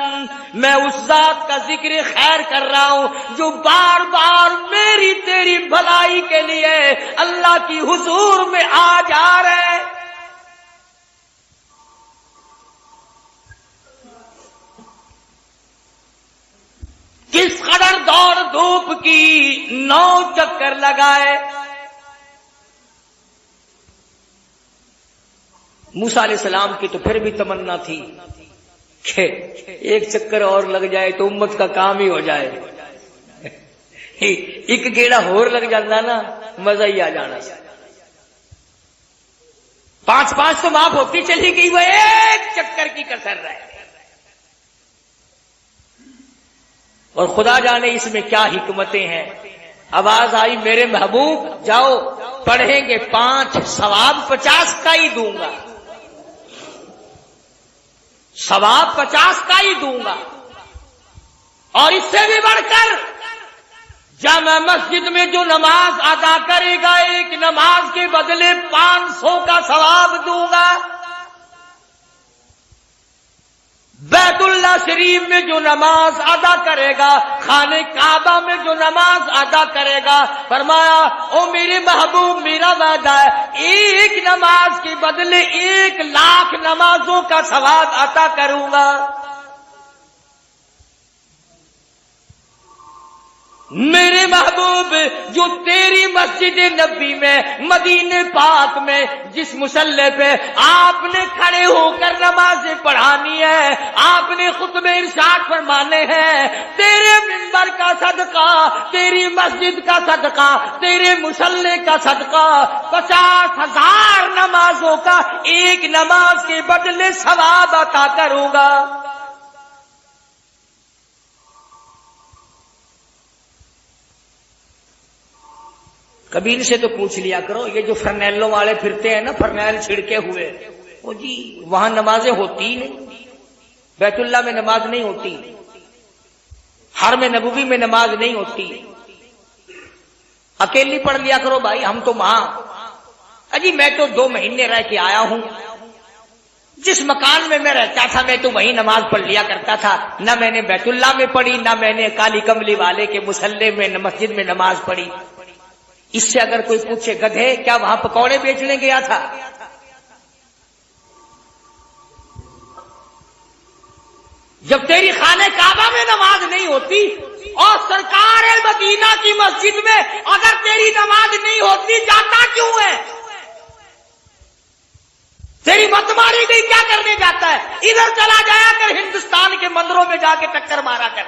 میں اس ذات کا ذکر خیر کر رہا ہوں جو بار بار میری تیری بھلائی کے لیے اللہ کی حضور میں آ جا رہے۔ کس قدر دوڑ دھوپ کی 9 چکر لگائے۔ موسیٰ علیہ السلام کی تو پھر بھی تمنا تھی کہ ایک چکر اور لگ جائے تو امت کا کام ہی ہو جائے، ایک گیڑا اور لگ جاتا نا مزہ ہی آ جانا۔ 5 تو معاف ہوتی چلی گئی، وہ ایک چکر کی کسر رہے۔ اور خدا جانے اس میں کیا حکمتیں ہیں۔ آواز آئی میرے محبوب جاؤ پڑھیں گے 5 ثواب 50 کا ہی دوں گا، ثواب 50 کا ہی دوں گا، اور اس سے بھی بڑھ کر جامع مسجد میں جو نماز ادا کرے گا ایک نماز کے بدلے 500 کا ثواب دوں گا۔ بیت اللہ شریف میں جو نماز ادا کرے گا، خانہ کعبہ میں جو نماز ادا کرے گا، فرمایا او میرے محبوب میرا وعدہ ہے ایک نماز کے بدلے 1,00,000 نمازوں کا ثواب عطا کروں گا۔ میرے محبوب جو تیری مسجد نبی میں مدینے پاک میں جس مصلی پہ آپ نے کھڑے ہو کر نمازیں پڑھانی ہے، آپ نے خطبے ارشاد فرمانے ہیں، تیرے منبر کا صدقہ، تیری مسجد کا صدقہ، تیرے مصلی کا صدقہ 50,000 نمازوں کا ایک نماز کے بدلے ثواب عطا کروں گا۔ کبھی ان سے تو پوچھ لیا کرو، یہ جو فرنیلوں والے پھرتے ہیں نا، فرنیل چھڑکے ہوئے، وہ جی وہاں نمازیں ہوتی ہی نہیں، بیت اللہ میں نماز نہیں ہوتی، حرم نبوی میں نماز نہیں ہوتی، اکیلی پڑھ لیا کرو بھائی، ہم تو وہاں اجی میں تو 2 مہینے رہ کے آیا ہوں، جس مکان میں رہتا تھا میں تو وہیں نماز پڑھ لیا کرتا تھا، نہ میں نے بیت اللہ میں پڑھی، نہ میں نے کالی کملی والے کے مصلی میں مسجد میں نماز پڑھی۔ اس سے اگر کوئی پوچھے گدھے کیا وہاں پکوڑے بیچنے گیا تھا؟ جب تیری خانہ کعبہ میں نماز نہیں ہوتی اور سرکار مدینہ کی مسجد میں اگر تیری نماز نہیں ہوتی جاتا کیوں ہے؟ تیری متماری نہیں کیا کرنے جاتا ہے؟ ادھر چلا جایا کر، ہندوستان کے مندروں میں جا کے ٹکر مارا کر۔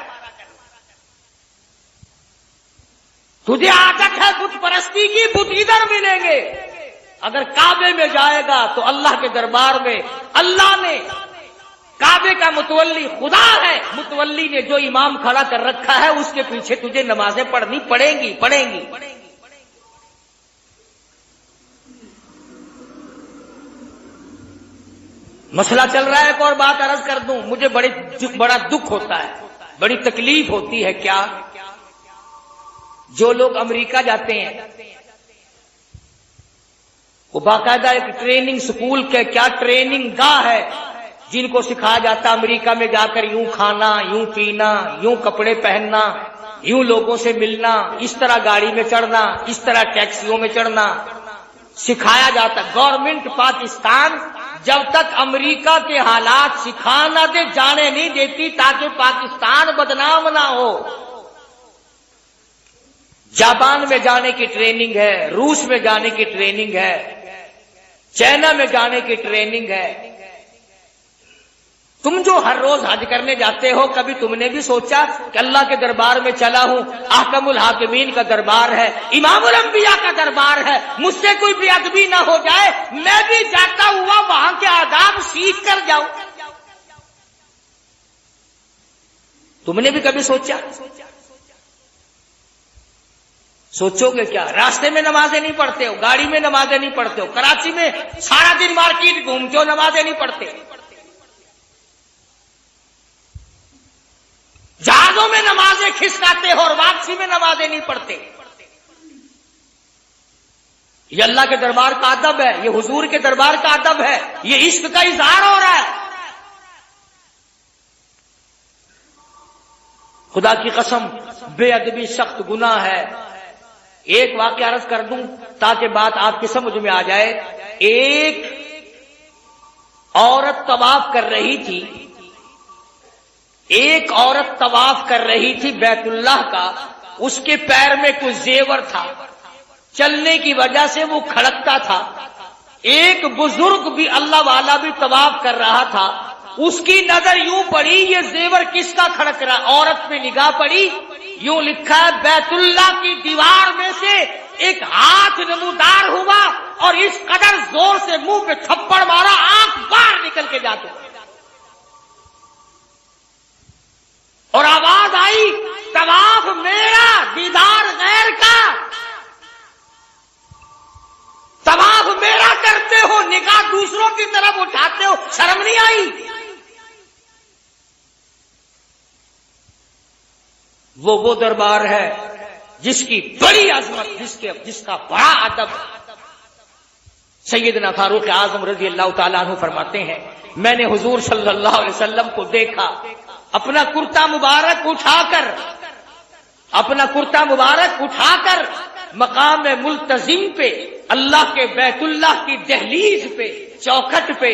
تجھے عادت ہے بت پرستی کی، بت ادھر ملیں گے۔ اگر کعبے میں جائے گا تو اللہ کے دربار میں اللہ نے، کعبے کا متولی خدا ہے، متولی نے جو امام کھڑا کر رکھا ہے اس کے پیچھے تجھے نمازیں پڑھنی پڑیں گی۔ مسئلہ چل رہا ہے، ایک اور بات عرض کر دوں، مجھے بڑا دکھ ہوتا ہے، بڑی تکلیف ہوتی ہے۔ کیا؟ جو لوگ امریکہ جاتے ہیں وہ باقاعدہ ایک ٹریننگ سکول کے کیا ٹریننگ گاہ ہے جن کو سکھایا جاتا ہے امریکہ میں جا کر یوں کھانا، یوں پینا، یوں کپڑے پہننا، یوں لوگوں سے ملنا، اس طرح گاڑی میں چڑھنا، اس طرح ٹیکسیوں میں چڑھنا سکھایا جاتا۔ گورنمنٹ پاکستان جب تک امریکہ کے حالات سکھا نہ دے جانے نہیں دیتی تاکہ پاکستان بدنام نہ ہو۔ جاپان میں جانے کی ٹریننگ ہے، روس میں جانے کی ٹریننگ ہے، چائنا میں جانے کی ٹریننگ ہے۔ تم جو ہر روز حج کرنے جاتے ہو، کبھی تم نے بھی سوچا کہ اللہ کے دربار میں چلا ہوں، احکم الحاکمین کا دربار ہے، امام الانبیاء کا دربار ہے، مجھ سے کوئی بے ادبی نہ ہو جائے، میں بھی جاتا ہوا وہاں کے آداب سیکھ کر جاؤں؟ تم نے بھی کبھی سوچا؟ سوچو گے کیا؟ راستے میں نمازیں نہیں پڑھتے ہو، گاڑی میں نمازیں نہیں پڑھتے ہو، کراچی میں سارا دن مارکیٹ گھومتے ہو، نمازیں نہیں پڑھتے، جہازوں میں نمازیں کھسکاتے ہو اور واپسی میں نمازیں نہیں پڑھتے۔ یہ اللہ کے دربار کا ادب ہے، یہ حضور کے دربار کا ادب ہے، یہ عشق کا اظہار ہو رہا ہے۔ خدا کی قسم بے ادبی سخت گناہ ہے۔ ایک واقعہ عرض کر دوں تاکہ بات آپ کی سمجھ میں آ جائے۔ ایک عورت طواف کر رہی تھی، ایک عورت طواف کر رہی تھی بیت اللہ کا، اس کے پیر میں کچھ زیور تھا، چلنے کی وجہ سے وہ کھڑکتا تھا۔ ایک بزرگ بھی اللہ والا بھی طواف کر رہا تھا، اس کی نظر یوں پڑی یہ زیور کس کا کھڑک رہا؟ عورت پہ نگاہ پڑی، یوں لکھا ہے بیت اللہ کی دیوار میں سے ایک ہاتھ نمودار ہوا اور اس قدر زور سے منہ پہ تھپڑ مارا آنکھ باہر نکل کے جاتے اور آواز آئی طواف میرا دیدار غیر کا، طواف میرا کرتے ہو نگاہ دوسروں کی طرف اٹھاتے ہو، شرم نہیں آئی؟ وہ دربار ہے جس کی بڑی عظمت، جس کا بڑا ادب۔ سیدنا فاروق اعظم رضی اللہ تعالیٰ عنہ فرماتے ہیں میں نے حضور صلی اللہ علیہ وسلم کو دیکھا اپنا کرتا مبارک اٹھا کر مقام ملتزم پہ، اللہ کے بیت اللہ کی دہلیز پہ، چوکھٹ پہ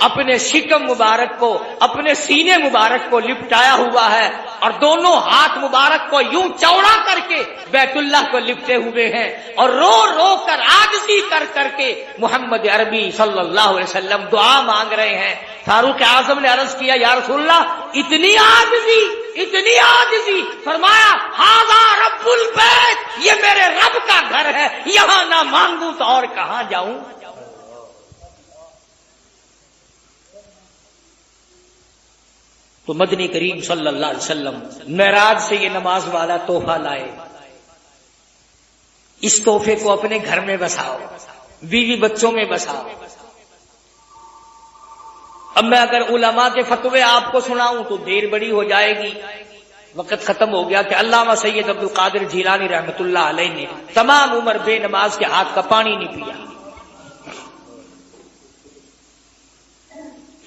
اپنے شکم مبارک کو، اپنے سینے مبارک کو لپٹایا ہوا ہے اور دونوں ہاتھ مبارک کو یوں چوڑا کر کے بیت اللہ کو لپٹے ہوئے ہیں اور رو رو کر عاجزی کر کے محمد عربی صلی اللہ علیہ وسلم دعا مانگ رہے ہیں۔ فاروق اعظم نے عرض کیا یا رسول اللہ اتنی عاجزی؟ فرمایا ھذا رب البیت، یہ میرے رب کا گھر ہے، یہاں نہ مانگوں تو اور کہاں جاؤں؟ تو مدنی کریم صلی اللہ علیہ وسلم معراج سے یہ نماز والا تحفہ لائے، اس تحفے کو اپنے گھر میں بساؤ، بیوی بچوں میں بساؤ۔ اب میں اگر علماء کے فتوے آپ کو سناؤں تو دیر بڑی ہو جائے گی، وقت ختم ہو گیا کہ علامہ سید عبد القادر جیلانی رحمۃ اللہ علیہ نے تمام عمر بے نماز کے ہاتھ کا پانی نہیں پیا۔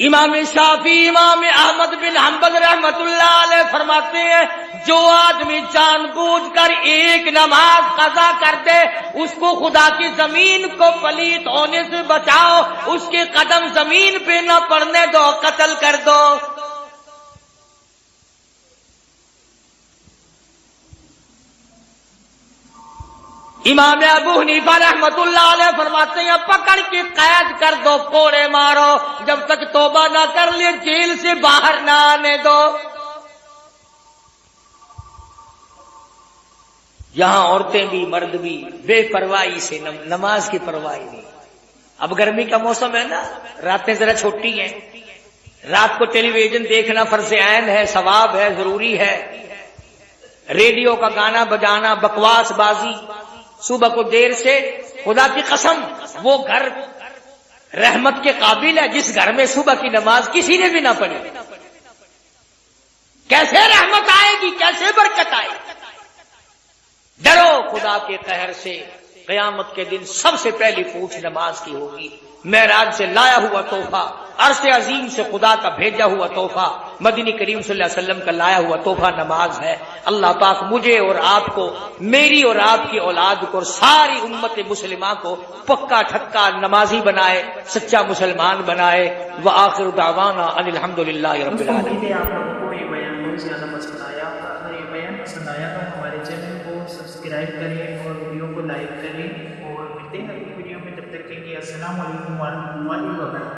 امام شافعی، امام احمد بن حنبل رحمت اللہ علیہ فرماتے ہیں جو آدمی جان بوجھ کر ایک نماز قضا کر دے اس کو خدا کی زمین کو پلیت ہونے سے بچاؤ، اس کے قدم زمین پہ نہ پڑنے دو، قتل کر دو۔ امام ابو حنیفہ رحمت اللہ علیہ فرماتے ہیں پکڑ کے قید کر دو، کوڑے مارو، جب تک توبہ نہ کر لے جیل سے باہر نہ آنے دو۔ یہاں عورتیں بھی مرد بھی بے پرواہی سے نماز کی پرواہی نہیں۔ اب گرمی کا موسم ہے نا، راتیں ذرا چھوٹی ہیں، رات کو ٹیلی ویژن دیکھنا فرض عین ہے، ثواب ہے، ضروری ہے۔ ریڈیو کا گانا بجانا، بکواس بازی صبح کو دیر سے، خدا کی قسم وہ گھر رحمت کے قابل ہے جس گھر میں صبح کی نماز کسی نے بھی نہ پڑھی۔ کیسے رحمت آئے گی، کیسے برکت آئے گی؟ ڈرو خدا کے قہر سے، قیامت کے دن سب سے پہلی پوچھ نماز کی ہوگی۔ معراج سے لایا ہوا تحفہ، عرش عظیم سے خدا کا بھیجا ہوا تحفہ، مدنی کریم صلی اللہ علیہ وسلم کا لایا ہوا تحفہ نماز ہے۔ اللہ پاک مجھے اور آپ کو، میری اور آپ کی اولاد کو اور ساری امت مسلمہ کو پکا ٹھکا نمازی بنائے، سچا مسلمان بنائے۔ وآخر دعوانا ان الحمدللہ رب العالمین۔ آپ لوگوں کو یہ بیان بہت زیادہ پسند آیا، اگر یہ بیان پسند آیا تو ہمارے چینل کو سبسکرائب کریں اور ویڈیو کو لائک کریں، اور ملتے ہیں اگلی ویڈیو میں، تب تک کے لیے السلام علیکم ورحمۃ اللہ وبرکاتہ۔